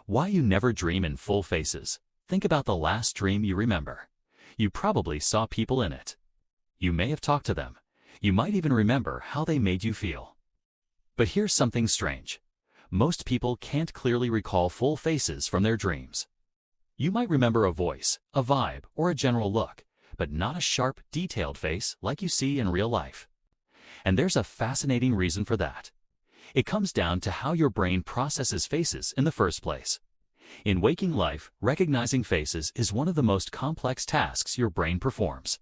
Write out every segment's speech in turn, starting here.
Why you never dream in full faces. Think about the last dream you remember. You probably saw people in it. You may have talked to them. You might even remember how they made you feel. But here's something strange. Most people can't clearly recall full faces from their dreams. You might remember a voice, a vibe, or a general look, but not a sharp, detailed face like you see in real life. And there's a fascinating reason for that. It comes down to how your brain processes faces in the first place. In waking life, recognizing faces is one of the most complex tasks your brain performs.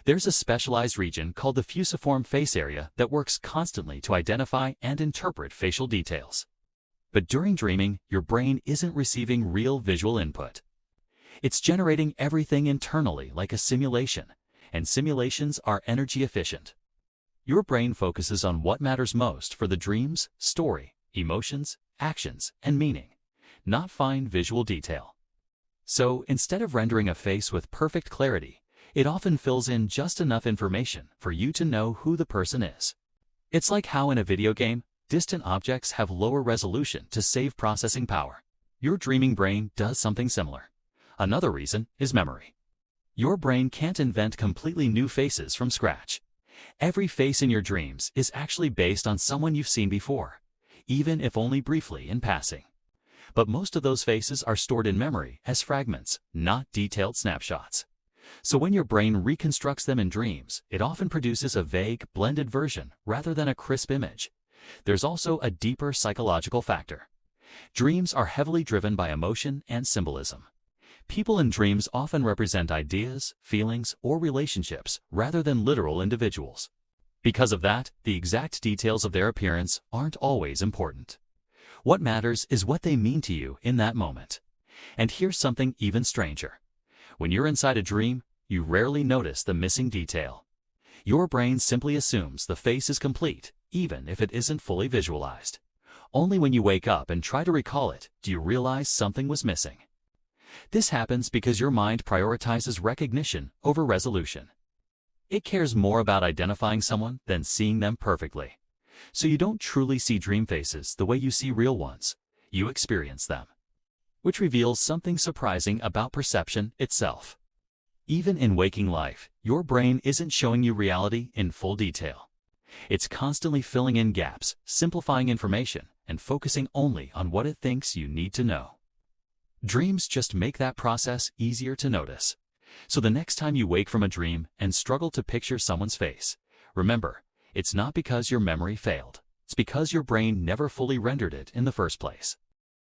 There's a specialized region called the fusiform face area that works constantly to identify and interpret facial details. But during dreaming, your brain isn't receiving real visual input. It's generating everything internally like a simulation, and simulations are energy efficient. Your brain focuses on what matters most for the dream's story, emotions, actions, and meaning, not fine visual detail. So, instead of rendering a face with perfect clarity, it often fills in just enough information for you to know who the person is. It's like how in a video game, distant objects have lower resolution to save processing power. Your dreaming brain does something similar. Another reason is memory. Your brain can't invent completely new faces from scratch. Every face in your dreams is actually based on someone you've seen before, even if only briefly in passing. But most of those faces are stored in memory as fragments, not detailed snapshots. So when your brain reconstructs them in dreams, it often produces a vague, blended version rather than a crisp image. There's also a deeper psychological factor. Dreams are heavily driven by emotion and symbolism. People in dreams often represent ideas, feelings, or relationships rather than literal individuals. Because of that, the exact details of their appearance aren't always important. What matters is what they mean to you in that moment. And here's something even stranger. When you're inside a dream, you rarely notice the missing detail. Your brain simply assumes the face is complete, even if it isn't fully visualized. Only when you wake up and try to recall it do you realize something was missing. This happens because your mind prioritizes recognition over resolution. It cares more about identifying someone than seeing them perfectly. So you don't truly see dream faces the way you see real ones. You experience them. Which reveals something surprising about perception itself. Even in waking life, your brain isn't showing you reality in full detail. It's constantly filling in gaps, simplifying information, and focusing only on what it thinks you need to know. Dreams just make that process easier to notice. So the next time you wake from a dream and struggle to picture someone's face, remember, it's not because your memory failed. It's because your brain never fully rendered it in the first place.